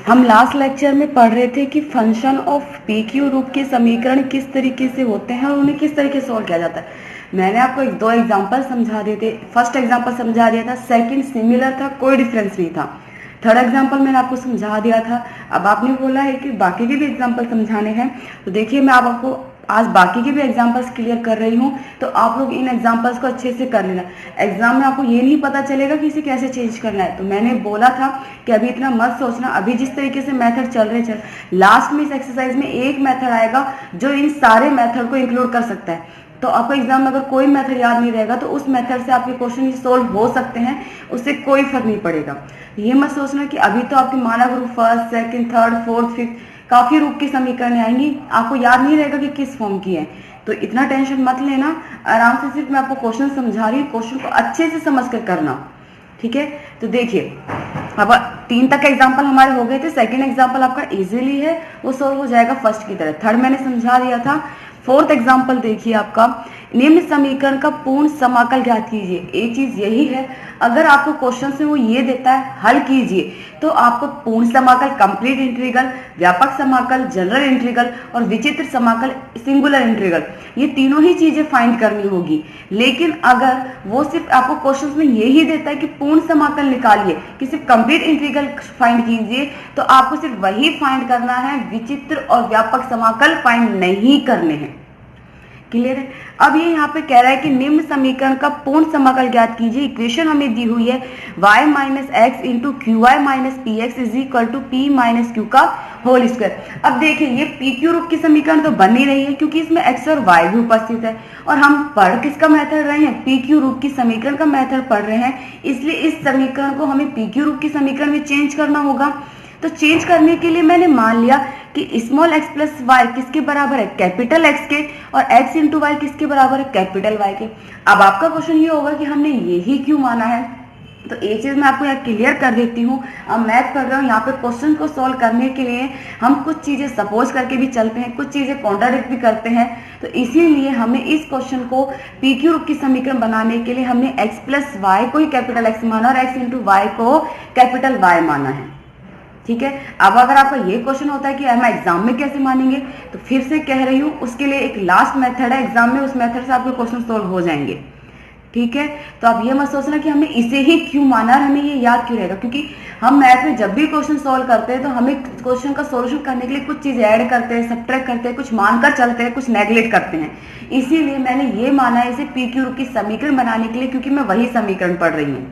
हम last lecture में पढ़ रहे थे कि फंक्शन ऑफ पी क्यू रूप के समीकरण किस तरीके से होते हैं और उन्हें किस तरीके से सॉल्व किया जाता है। मैंने आपको दो एग्जांपल समझा दिए थे। फर्स्ट एग्जांपल समझा दिया था, सेकंड सिमिलर था, कोई डिफरेंस नहीं था। थर्ड एग्जांपल मैंने आपको समझा दिया था। अब आपने बोला है कि बाकी के भी एग्जांपल समझाने हैं, तो देखिए मैं आपको आज बाकी के भी एग्जांपल्स क्लियर कर रही हूँ, तो आप लोग इन एग्जांपल्स को अच्छे से कर लेना। एग्जाम में आपको ये नहीं पता चलेगा कि इसे कैसे चेंज करना है। तो मैंने बोला था कि अभी इतना मत सोचना, अभी जिस तरीके से मेथड चल रहे लास्ट में इस एक्सरसाइज में एक मेथड आएगा जो इन सारे मेथड को इंक्लूड कर सकता है। तो आपको एग्जाम में अगर कोई मेथड याद नहीं रहेगा तो उस मेथड से आपके क्वेश्चन सोल्व हो सकते हैं, उससे कोई फर्क नहीं पड़ेगा। ये मत सोचना कि अभी तो आपके मानव रूप first, second, third, fourth, fifth काफी रूप की समीकरण आएंगी, आपको याद नहीं रहेगा कि किस फॉर्म की है। तो इतना टेंशन मत लेना, आराम से सिर्फ मैं आपको क्वेश्चन समझा रही हूँ, क्वेश्चन को अच्छे से समझ कर करना, ठीक है। तो देखिए अब 3 तक एग्जाम्पल हमारे हो गए थे। सेकंड एग्जाम्पल आपका इजीली है, वो सोल्व हो जाएगा फर्स्ट की तरह। थर्ड मैंने समझा दिया था। फोर्थ एग्जाम्पल देखिए आपका, निम्न समीकरण का पूर्ण समाकल ज्ञात कीजिए। एक चीज यही है, अगर आपको क्वेश्चन से वो ये देता है हल कीजिए, तो आपको पूर्ण समाकल, कंप्लीट इंटीग्रल, व्यापक समाकल, जनरल इंटीग्रल और विचित्र समाकल, सिंगुलर इंटीग्रल, ये तीनों ही चीजें फाइंड करनी होगी। लेकिन अगर वो सिर्फ आपको क्वेश्चन में यही देता है कि पूर्ण समाकल निकालिए, कि सिर्फ कंप्लीट इंटीग्रल फाइंड कीजिए, तो आपको सिर्फ वही फाइंड करना है, विचित्र और व्यापक समाकल फाइंड नहीं करने हैं। क्लियर है। अब ये यहाँ पे कह रहा है कि निम्न समीकरण का पूर्ण समाकल ज्ञात कीजिए। इक्वेशन हमें दी हुई है y minus x into q y minus p x is equal to p minus q का होल स्क्वायर। अब देखिए ये पी क्यू रूप की समीकरण तो बन नहीं रही है, क्योंकि इसमें x और y भी उपस्थित है, और हम पढ़ किसका मेथड रहे हैं, पी क्यू रूप की समीकरण का मेथड पढ़ रहे हैं। इसलिए इस समीकरण को हमें पी क्यू रूप की समीकरण में चेंज करना होगा। तो चेंज करने के लिए मैंने मान लिया कि स्मॉल x प्लस वाई किसके बराबर है, कैपिटल x के, और x इंटू वाई किसके बराबर है, कैपिटल y के। अब आपका क्वेश्चन ये होगा कि हमने यही क्यों माना है। तो एक चीज मैं आपको यहाँ क्लियर कर देती हूँ। अब मैथ कर रहा हूँ, यहाँ पे क्वेश्चन को सॉल्व करने के लिए हम कुछ चीजें सपोज करके भी चलते हैं, कुछ चीजें कॉन्ट्राडिक्ट भी करते हैं। तो इसीलिए हमने इस क्वेश्चन को पी क्यू रूप की समीकरण बनाने के लिए हमने x प्लस वाई को ही कैपिटल x माना और x इंटू वाई को कैपिटल y माना है, ठीक है। अब अगर आपका ये क्वेश्चन होता है कि हम एग्जाम में कैसे मानेंगे, तो फिर से कह रही हूँ उसके लिए एक लास्ट मेथड है एग्जाम में, उस मेथड से आपके क्वेश्चन सोल्व हो जाएंगे, ठीक है। तो आप ये मत सोचना कि हमने इसे ही क्यों माना और हमें ये याद क्यों रहेगा, क्योंकि हम मैथ में जब भी क्वेश्चन सोल्व करते हैं तो हमें क्वेश्चन का सोल्यूशन करने के लिए कुछ चीज ऐड करते हैं, सब्ट्रैक्ट करते हैं, कुछ मानकर चलते हैं, कुछ नेग्लेक्ट करते हैं। इसीलिए मैंने ये माना है इसे पी क्यू रूप की समीकरण बनाने के लिए, क्योंकि मैं वही समीकरण पढ़ रही हूँ,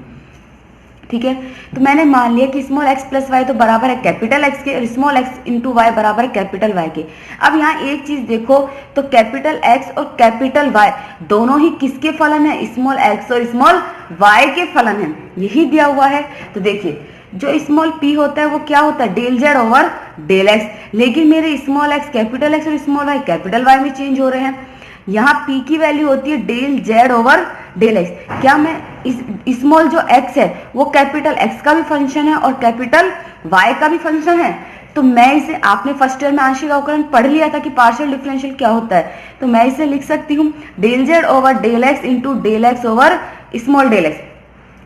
ठीक है। तो मैंने मान लिया कि स्मॉल x प्लस वाई तो बराबर है कैपिटल x के, और स्मॉल x इंटू वाई बराबर है कैपिटल y के। अब यहाँ एक चीज देखो, तो कैपिटल x और कैपिटल y दोनों ही किसके फलन है, स्मॉल x और स्मॉल y के फलन है, यही दिया हुआ है। तो देखिए जो स्मॉल p होता है वो क्या होता है, del z over del x, लेकिन मेरे स्मॉल x कैपिटल x और स्मॉल y कैपिटल y में चेंज हो रहे हैं। यहाँ p की वैल्यू होती है del z over del x। क्या मैं इस स्मॉल जो x है वो कैपिटल x का भी फंक्शन है और कैपिटल y का भी फंक्शन है। तो मैं इसे, आपने फर्स्ट ईयर में आंशिक अवकलन पढ़ लिया था कि पार्शियल डिफरेंशियल क्या होता है, तो मैं इसे लिख सकती हूँ del z over del x into del x over small del x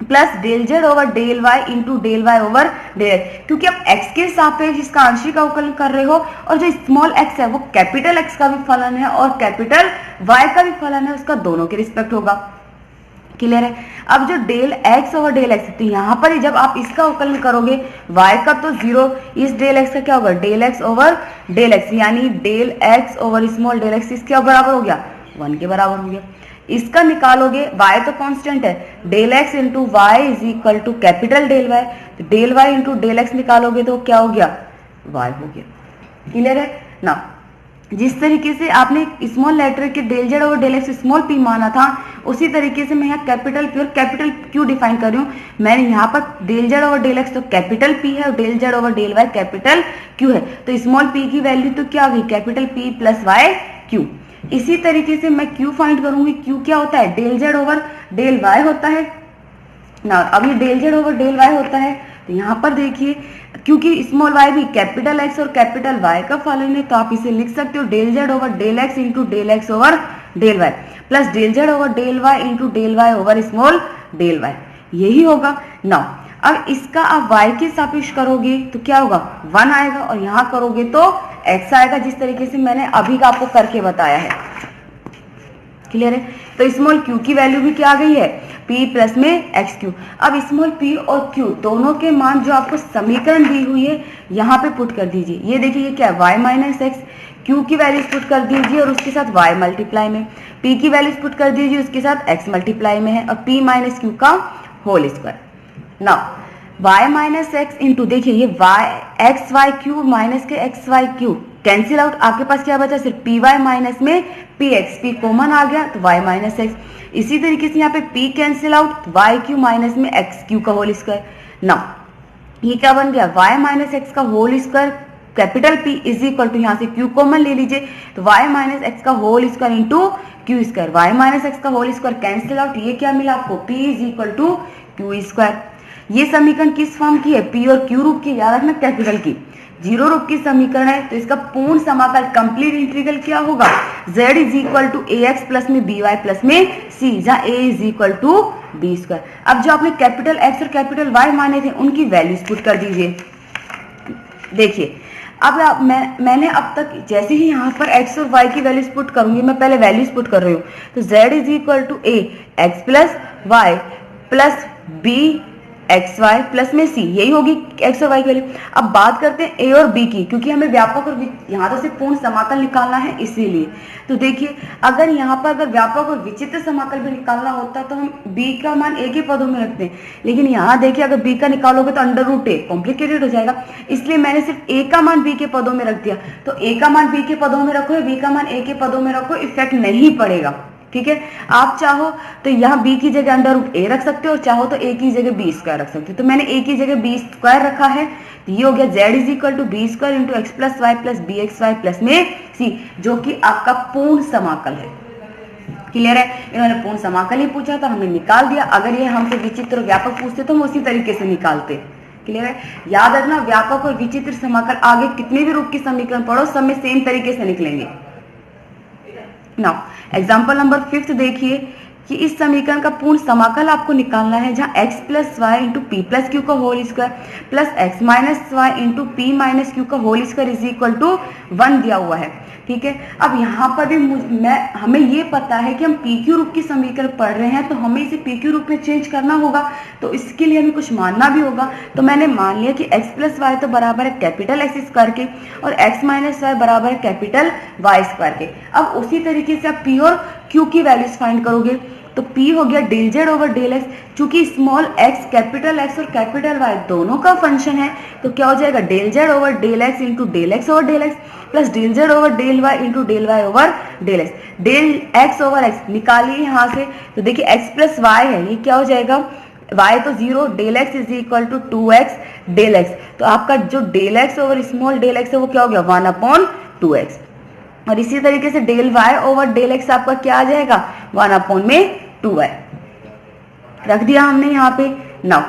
plus del z over del y into del y over del x, क्योंकि आप x के सापेक्ष इसका आंशिक अवकलन कर रहे हो, और जो स्मॉल x है वो कैपिटल x का भी फलन है और कैपिटल y का भी फलन है, उसका दोनों के रिस्पेक्ट होगा। क्लियर है। अब जो del x over del x, तो यहाँ पर जब आप इसका अवकलन करोगे y का तो 0, इस डेल x का क्या होगा, del x over del x, यानी del x over small del x इसके बराबर हो गया, 1 के बराबर हो गया। इसका निकालोगे, y तो कांस्टेंट है, del x into y is equal to capital del y, तो del y into del x निकालोगे तो क्या हो गया, y हो गया। क्लियर है ना। जिस तरीके से आपने स्मॉल लेटर के del z over del x small p माना था, उसी तरीके से मैं यहाँ कैपिटल p और कैपिटल q डिफाइन कर रही हूँ। मैंने यहाँ पर del z over del x तो कैपिटल p है और del z over del y capital q है, तो स्मॉल p की वैल्यू तो क्या होगी, capital p plus y q। इसी तरीके से मैं q फाइंड करूंगी। q क्या होता है, del z over del y होता है ना। अब ये del z over del y होता है, तो यहाँ पर देखिए क्योंकि स्मॉल y भी कैपिटल x और कैपिटल y का फलन है, तो आप इसे लिख सकते हो del z over del x into del x over del y plus del z over del y into del y over small del y, यही होगा ना। अब इसका आप y के सापेक्ष करोगे तो क्या होगा 1 आएगा, और यहाँ करोगे तो x आएगा, जिस तरीके से मैंने अभी का आपको करके बताया है। क्लियर है? तो स्मॉल q की वैल्यू भी क्या आ गई है p प्लस में xq। अब स्मॉल p और q दोनों के मान जो आपको समीकरण दी हुई है यहाँ पे पुट कर दीजिए। ये देखिए ये क्या है y माइनस एक्स, q की वैल्यूज पुट कर दीजिए और उसके साथ y मल्टीप्लाई में, p की वैल्यूज पुट कर दीजिए उसके साथ x मल्टीप्लाई में है, और p माइनस क्यू का whole square. Now y minus x into, देखिए ये y x y q minus के x y q cancel out, आपके पास क्या बचा सिर्फ पी वाई माइनस में पी एक्स, पी कॉमन आ गया तो y माइनस एक्स। इसी तरीके से यहाँ पे p cancel out, y q minus में एक्स क्यू का होल स्क्वायर। नाउ ये क्या बन गया y माइनस एक्स का whole square capital P is equal to, यहाँ से Q कॉमन ले लीजिए तो y माइनस एक्स का whole square into q square, y minus x का होल स्क्वायर कैंसिल आउट, ये क्या मिला आपको P is equal to q square. ये समीकरण किस फॉर्म की है, P और Q रूप की, याद रखना कैपिटल की। जीरो रूप की समीकरण है तो इसका पूर्ण समाकल कंप्लीट इंटीग्रल क्या होगा, z is equal to a x plus में बी वाई प्लस में c, जहाँ a is equal to b square. अब जो आपने कैपिटल X और कैपिटल Y माने थे उनकी वैल्यूज पुट कर दीजिए। देखिए अब मैंने अब तक जैसे ही यहाँ पर x और y की वैल्यूज पुट करूंगी, मैं पहले वैल्यूज पुट कर रही हूँ, तो z is equal to a x plus y plus b x y plus में सी, यही होगी x और y की वैल्यू। अब बात करते हैं a और b की, क्योंकि हमें व्यापक और यहाँ तो सिर्फ पूर्ण समाकल निकालना है इसीलिए। तो देखिए अगर यहाँ पर अगर व्यापक और विचित्र समाकल भी निकालना होता तो हम b का मान a के पदों में रखते हैं, लेकिन यहाँ देखिए अगर b का निकालोगे तो अंडर रूट a कॉम्प्लिकेटेड हो जाएगा, इसलिए मैंने सिर्फ a का मान b के पदों में रख दिया। तो a का मान b के पदों में रखो, b का मान a के पदों में रखो, इफेक्ट नहीं पड़ेगा। ठीक है, आप चाहो तो यहाँ b की जगह अंडर रूट a रख सकते हो, और चाहो तो a की जगह b स्क्वायर रख सकते हो। तो मैंने a की जगह b स्क्वायर रखा है, तो ये हो गया z is equal to b square into x plus y plus b x y plus में c, जो कि आपका पूर्ण समाकल है। क्लियर है? इन्होंने पूर्ण समाकल ही पूछा था, हमने निकाल दिया। अगर ये हमसे विचित्र व्यापक पूछते तो हम उसी तरीके से निकालते। क्लियर है? याद रखना व्यापक और विचित्र समाकल आगे कितने भी रूप की समीकरण पढ़ो सब में सेम तरीके से निकलेंगे। नाउ एग्जाम्पल नंबर 5 देखिए कि इस समीकरण का पूर्ण समाकल आपको निकालना है, जहां x plus y into p plus q का whole square plus x minus y into p minus q का whole square is equal to 1 दिया हुआ है। ठीक है, अब यहाँ पर भी हमें ये पता है कि हम पी क्यू रूप की समीकरण पढ़ रहे हैं, तो हमें इसे पी क्यू रूप में चेंज करना होगा, तो इसके लिए हमें कुछ मानना भी होगा। तो मैंने मान लिया कि x प्लस वाई तो बराबर है कैपिटल एक्स स्क्वायर के, और x माइनस वाई बराबर है कैपिटल वाई स्क्वायर के। अब उसी तरीके से आप p और q की वैल्यूज फाइंड करोगे, तो p हो गया del z over del x, चूंकि स्मॉल x कैपिटल x और कैपिटल y दोनों का फंक्शन है, तो क्या हो जाएगा del z over del x into del x over del x plus del z over del y into del y over del x. Del x over x निकालिए यहाँ से, तो देखिए x प्लस वाई है, ये क्या हो जाएगा y तो 0, del x is equal to 2x del x, तो आपका जो del x over small del x है वो क्या हो गया 1/2x। और इसी तरीके से del y over del x आपका क्या आ जाएगा 1/2y, रख दिया हमने यहाँ पे। नाउ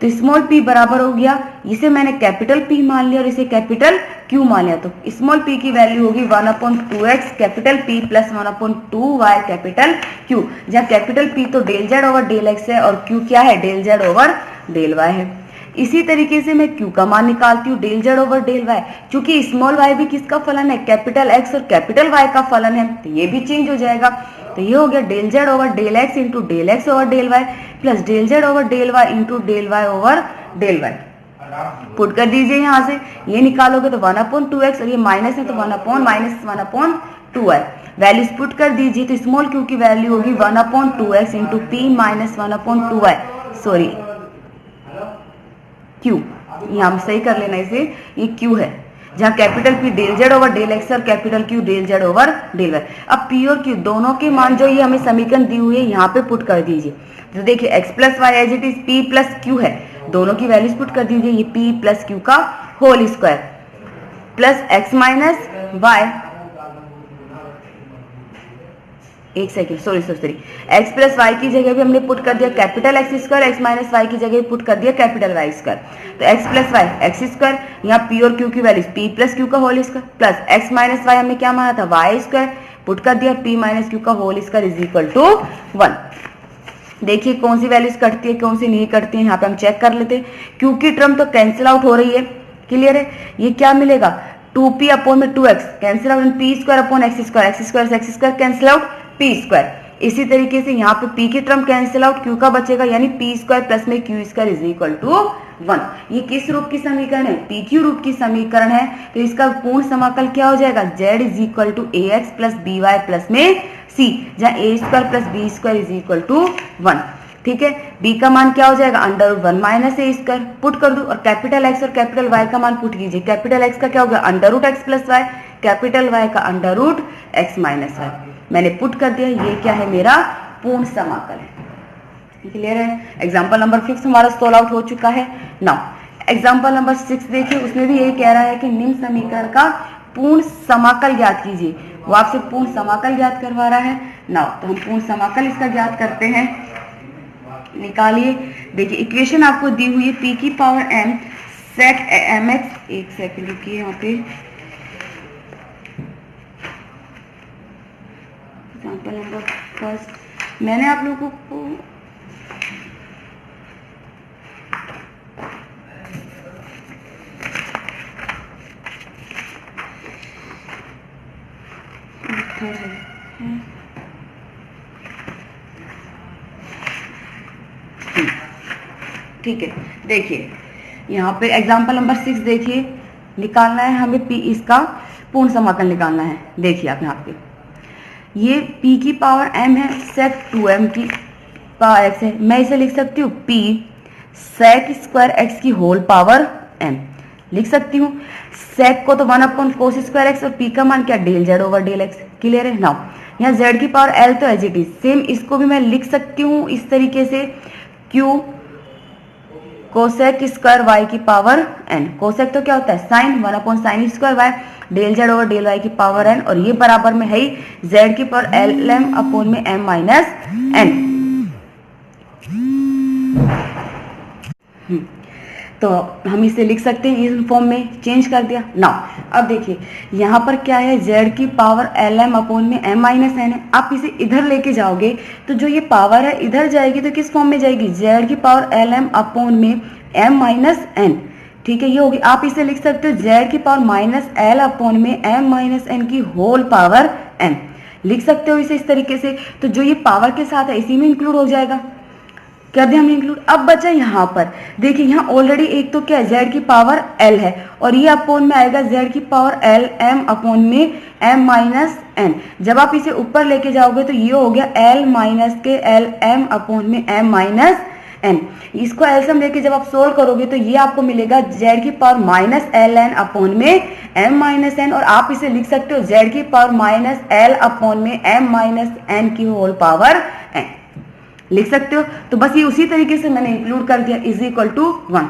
तो स्मॉल p बराबर हो गया, इसे मैंने कैपिटल P मान लिया और इसे कैपिटल Q मान लिया, तो स्मॉल p की वैल्यू होगी 1/2x capital P plus 1/2y capital Q, जहाँ कैपिटल P तो del z over del x है और Q क्या है del z over del y है। इसी तरीके से मैं Q का मान निकालती हूँ del z over del y, क्योंकि स्मॉल y भी किसका फलन है कैपिटल X और कैपिटल Y का फलन है, तो ये भी चेंज हो जाएगा। तो ये हो गया del z over del x into del x over del y plus del z over del y into del y over del y। Put कर दीजिए यहाँ से, ये निकालोगे तो 1/2x और ये माइनस है तो 1/-1/2y। वैल्यूज पुट कर दीजिए, तो स्मॉल q की वैल्यू होगी 1/2x into p minus 1/2y, sorry q, यहाँ हम सही कर लेना इसे, ये q है, जहाँ capital P del z over del x और capital Q del z over del y। अब P और Q दोनों के मान जो ये हमें समीकरण दी हुई है यहाँ पे पुट कर दीजिए। तो देखिए x plus y as it is P plus Q है, दोनों की वैल्यूज पुट कर दीजिए, ये P प्लस Q का whole square plus x minus y, एक second sorry x plus y की जगह भी हमने पुट कर दिया capital x square, x minus y की जगह भी पुट कर दिया कैपिटल वाई स्क्वायर। तो x plus y x square, यहाँ p और q की वैल्यूज p प्लस q का whole square plus x minus y हमने क्या माना था वाई स्क्वायर, पुट कर दिया p माइनस q का whole square is equal to 1। देखिए कौन सी वैल्यूज कटती है कौन सी नहीं कटती है, यहाँ पे हम चेक कर लेते हैं। क्यू की टर्म तो कैंसिल आउट हो रही है, क्लियर है। ये क्या मिलेगा 2p अपॉन में 2x cancel out, p square upon x square, x square से x square cancel out, p square. इसी तरीके से यहाँ पे p की टर्म कैंसिल आउट, q का बचेगा, यानी पी स्क्वायर प्लस में q square is equal to 1। ये किस रूप की समीकरण है, PQ रूप की समीकरण है। तो इसका पूर्ण समाकल क्या हो जाएगा, z is equal to a x plus b y plus में c, जहाँ a square plus b square is equal to 1। ठीक है, b का मान क्या हो जाएगा under root 1 minus a square, put कर दो, और कैपिटल x और कैपिटल y का मान पुट कीजिए। कैपिटल x का क्या होगा under root x plus y, capital y का under root x minus y. मैंने पुट कर दिया, ये क्या है मेरा पूर्ण समाकल है। क्लियर है। एग्जाम्पल नंबर 5 हमारा सोल्व आउट हो चुका है। नाउ एग्जाम्पल नंबर 6 देखिए, उसमें भी यही कह रहा है कि निम्न समीकरण का पूर्ण समाकल ज्ञात कीजिए। वो आपसे पूर्ण समाकल ज्ञात करवा रहा है। नाउ तो हम पूर्ण समाकल इसका ज्ञात करते हैं, निकालिए। देखिए इक्वेशन आपको दी हुई है p की पावर m सेक mx, एक सेकंड रुकिए, यहाँ पे एग्जाम्पल नंबर फर्स्ट मैंने आप लोगों को ठीक है। देखिए यहाँ पे एग्जाम्पल नंबर 6 देखिए, निकालना है हमें p, इसका पूर्ण समाकल निकालना है। देखिए आप यहाँ पे ये p की पावर m है, सेक 2m की पावर x है। मैं इसे लिख सकती हूँ p सेक स्क्वायर x की होल पावर m लिख सकती हूँ। सेक को तो 1 अपॉन कोस स्क्वायर x, और p का मान क्या del z over del x। Clear है। नाउ यहाँ z की पावर l तो एज इट इज सेम, इसको भी मैं लिख सकती हूँ इस तरीके से q कोसेक स्क्वायर y की पावर n। कोसेक तो क्या होता है sine, 1 upon sine square y, del z over del y की पावर n, और ये बराबर में है ही z की पावर एल एम अपॉन में m माइनस n। तो हम इसे लिख सकते हैं इस फॉर्म में, चेंज कर दिया। नाउ अब देखिए यहाँ पर क्या है, z की पावर एल एम अपॉन में m माइनस n है। आप इसे इधर लेके जाओगे तो जो ये पावर है इधर जाएगी तो किस फॉर्म में जाएगी, z की पावर एल एम अपॉन में m माइनस n। ठीक है, ये होगी। आप इसे लिख सकते हो z की पावर माइनस एल अपॉन में m माइनस n की होल पावर n, लिख सकते हो इसे इस तरीके से। तो जो ये पावर के साथ है इसी में इंक्लूड हो जाएगा, कर दिया हमने इंक्लूड। अब बचा यहाँ पर देखिए, यहाँ ऑलरेडी एक तो क्या है z की पावर l है, और ये अपॉन में आएगा z की पावर l m अपॉन में m माइनस n। जब आप इसे ऊपर लेके जाओगे तो ये हो गया l माइनस के l m अपॉन में m माइनस n। इसको एलसीएम लेके जब आप सोल्व करोगे तो ये आपको मिलेगा z की power minus l n upon में m माइनस n, और आप इसे लिख सकते हो z की पावर माइनस l अपॉन में m माइनस n की होल पावर n, लिख सकते हो। तो बस ये उसी तरीके से मैंने इंक्लूड कर दिया इज इक्वल टू 1।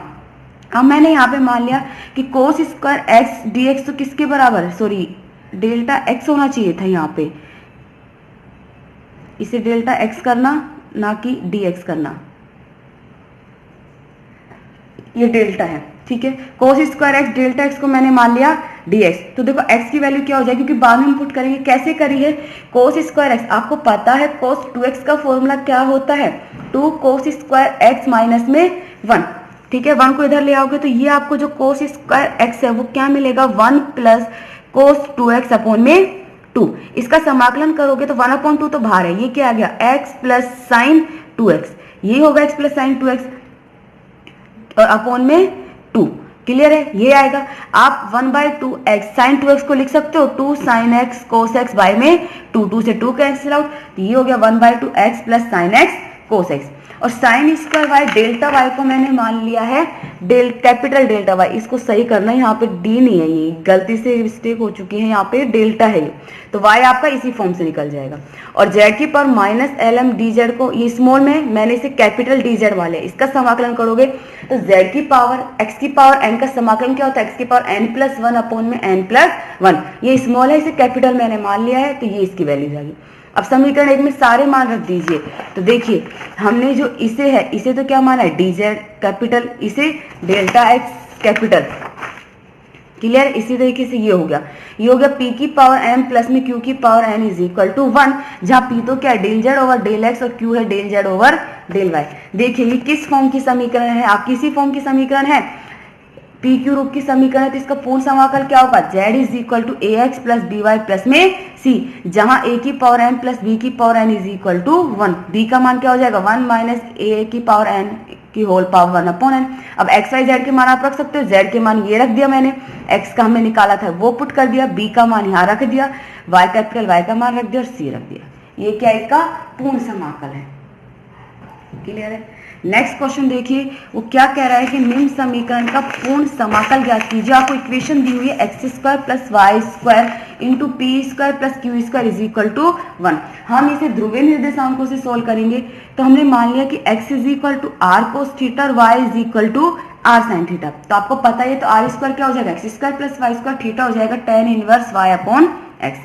अब मैंने यहाँ पे मान लिया कि cos square x D x तो किसके बराबर है, सॉरी डेल्टा एक्स होना चाहिए था, यहाँ पे इसे डेल्टा एक्स करना ना कि डी एक्स करना, ये डेल्टा है। ठीक है, cos square x delta x को मैंने मान लिया dx। तो देखो x की वैल्यू क्या हो जाएगी, क्योंकि बाद में हम पुट करेंगे। कैसे करी है, कोस स्क्वायर एक्स, आपको पता है कोस 2x का फॉर्मूला क्या होता है, 2 कोस स्क्वायर एक्स माइनस में 1। ठीक है, 1 को इधर ले आओगे तो ये आपको जो कोस स्क्वायर एक्स है वो क्या मिलेगा 1 प्लस कोस 2x अपॉन में 2। इसका समाकलन करोगे तो 1 अपॉन 2 तो बाहर है, ये क्या आ गया x प्लस साइन 2x, ये होगा x प्लस साइन 2x और अपॉन में 2। क्लियर है, ये आएगा। आप 1/2 x साइन 2x को लिख सकते हो 2 साइन x कोस x बाय में 2 से 2 कैंसिल आउट, ये हो गया 1/2 x प्लस साइन x कोस x। और sign square y delta y को मैंने मान लिया है कैपिटल डेल्टा y। इसको सही करना है, यहाँ पे d नहीं है, ये गलती से मिस्टेक हो चुकी है, यहाँ पे डेल्टा है, तो y आपका इसी फॉर्म से निकल जाएगा। और z की power minus l m d z को ये स्मॉल में मैंने इसे कैपिटल डी जेड वाले, इसका समाकलन करोगे तो z की पावर x की पावर n का समाकलन क्या होता है, x की पावर n प्लस 1 अपॉन में n प्लस 1। ये स्मॉल है, इसे कैपिटल मैंने मान लिया है, तो ये इसकी वैल्यू जाएगी। अब समीकरण 1 में सारे मान रख दीजिए। तो देखिए हमने जो इसे है, इसे तो क्या माना है डी जेड कैपिटल, इसे डेल्टा एक्स कैपिटल। क्लियर। इसी तरीके से ये हो गया पी की पावर एम प्लस में क्यू की power n is equal to 1, जहां पी तो क्या है del z over del x और क्यू है del z over del y. देखिए ये किस फॉर्म की समीकरण है, आपकी इसी फॉर्म की समीकरण है, पी क्यू रूप की समीकरण है, तो इसका पूर्ण समाकल क्या होगा, z is equal to a x plus b y plus में सी, जहां ए की पावर एन प्लस बी की power n is equal to 1, b का मान क्या हो जाएगा 1 माइनस ए की पावर एन की होल पावर 1 अपॉन एन। अब एक्स वाई जेड के मान आप रख सकते हो, जेड के मान ये रख दिया मैंने, एक्स का हमने निकाला था वो पुट कर दिया, बी का मान यहाँ रख दिया, वाई कैपिटल वाई का मान रख दिया और सी रख दिया। ये क्या इसका पूर्ण समाकल है। क्लियर है। नेक्स्ट क्वेश्चन देखिए, वो क्या कह रहा है कि निम्न समीकरण का पूर्ण समाकल ज्ञात कीजिए। आपको इक्वेशन दी हुई है x square plus y square into p square plus q square is equal to 1। हम इसे ध्रुवीय निर्देशांकों से सोल्व करेंगे। तो हमने मान लिया कि x is equal to r cos theta और y is equal to r sine theta. तो आपको पता है तो आर स्क्वायर क्या हो जाएगा, x square plus y square, theta हो जाएगा tan inverse y upon x.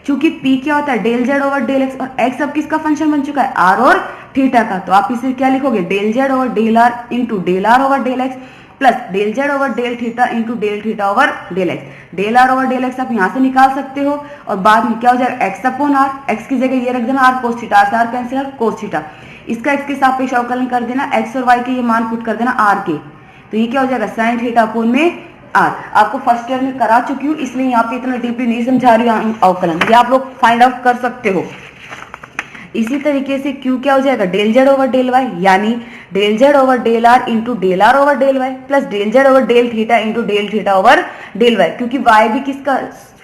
चूंकि p क्या होता है del z over del x और x अब किसका फंक्शन बन चुका है, r और थीटा का, तो आप इसे क्या लिखोगे del z over del r into del r over del x plus del z over del theta into del theta over del x. Del r over del x आप यहाँ से निकाल सकते हो और बाद में क्या हो जाएगा एक्स अपॉन आर, एक्स की जगह ये रख देना आर कोस थीटा, आर से r cancel r cos theta, इसका एक्स के सापेक्ष अवकलन कर देना, एक्स और वाई के ये मान पुट कर देना आर के, तो ये क्या हो जाएगा साइन थीटा अपॉन में आर। आपको फर्स्ट ईयर में करा चुकी हूँ इसलिए यहाँ पे इतना डीपली नहीं समझा रही हूँ अवकलन, ये आप लोग फाइंड आउट कर सकते हो। इसी तरीके से Q क्या हो जाएगा del z over del y, यानी del z over del r into del r over del y plus del z over del theta into del theta over del y, क्योंकि वाई भी किसका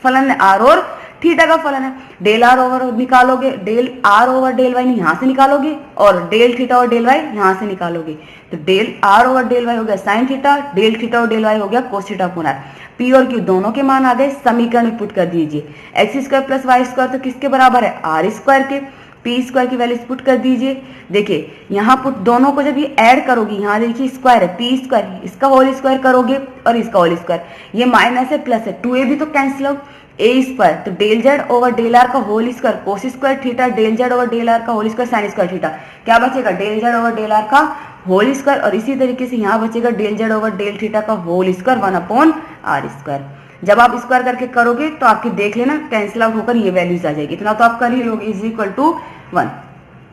फलन है, आर और थीटा का फलन है। डेल आर ओवर निकालोगे, del r over del y यहाँ से निकालोगे और डेल थीटा और डेल वाई यहाँ से निकालोगे, तो del r over del y हो गया साइन थीटा, डेल थीटा और डेल वाई हो गया cos theta upon r. P और क्यू दोनों के मान आ गए, समीकरण में पुट कर दीजिए। X square plus y square तो किसके बराबर है, आर स्क्वायर के, पी स्क्वायर की वैल्यू पुट कर दीजिए। देखिए यहाँ पुट दोनों को जब ये ऐड करोगे, यहाँ देखिए स्क्वायर है पी स्क्वायर, इसका होल स्क्वायर करोगे और इसका होल स्क्वायर, ये माइनस है प्लस है, 2a भी तो कैंसिल हो, ए स्क्वायर तो del z over del r का whole square cos square theta, del z over del r का whole square sine square theta, क्या बचेगा del z over del r का होल स्क्वायर, और इसी तरीके से यहाँ बचेगा del z over del theta का whole square 1 upon r square. जब आप स्क्वायर करके करोगे तो आपकी देख लेना कैंसिल आउट होकर ये वैल्यूज आ जाएगी, इतना तो आप कर ही लोगे, is equal to 1।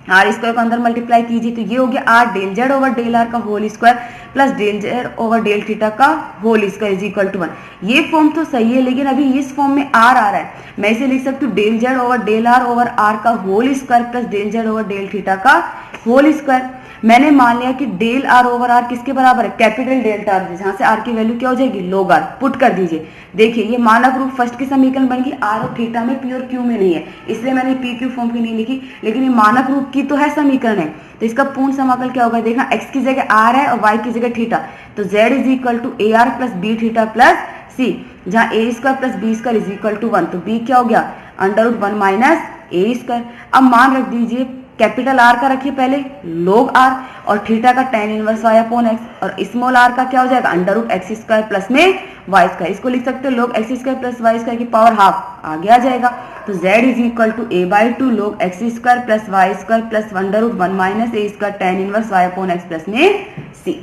R square को अंदर मल्टीप्लाई कीजिए तो ये हो गया r del z over del r का whole square plus del z over del theta का whole square is equal to 1। ये फॉर्म तो सही है, लेकिन अभी इस फॉर्म में आर आ रहा है, मैं इसे लिख सकती हूँ del z over del r over r का whole square plus del z over del theta का होल स्क्वायर। मैंने मान लिया कि डेल आर ओवर आर किसके बराबर है, कैपिटल डेल्टा आर, जहां से आर की वैल्यू क्या हो जाएगी लोग आर, पुट कर दीजिए। देखिए ये मानक रूप फर्स्ट की समीकरण बन गई, आर और थीटा में, पी और क्यू में नहीं है, इसलिए मैंने पी क्यू फॉर्म की नहीं लिखी, लेकिन ये मानक रूप की तो है समीकरण है, तो इसका पूर्ण समाकल क्या होगा, देखना एक्स की जगह आर है और वाई की जगह थीटा, तो z is equal to a r plus b theta plus c, जहां a square plus b square is equal to 1, तो बी क्या हो गया under root 1 minus a square. अब मान रख दीजिए कैपिटल आर का रखिए पहले लोग आर और थीटा का tan inverse y upon x, और स्मॉल आर का क्या हो जाएगा under root x square plus में वाई स्क्वायर, इसको लिख सकते हो log x square plus y square की पावर हाफ आगे आ जाएगा, तो z is equal to a by 2 log x square plus y square plus under root 1 minus a square tan inverse y upon x plus में c।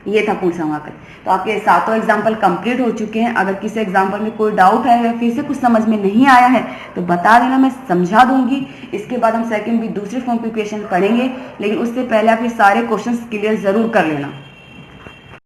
ये था पूर्ण समाकल। तो आपके सातों एग्जाम्पल कंप्लीट हो चुके हैं। अगर किसी एग्जाम्पल में कोई डाउट है या फिर से कुछ समझ में नहीं आया है तो बता देना, मैं समझा दूंगी। इसके बाद हम सेकंड भी दूसरे फॉर्म की क्वेश्चन पढ़ेंगे, लेकिन उससे पहले आप ये सारे क्वेश्चंस क्लियर जरूर कर लेना।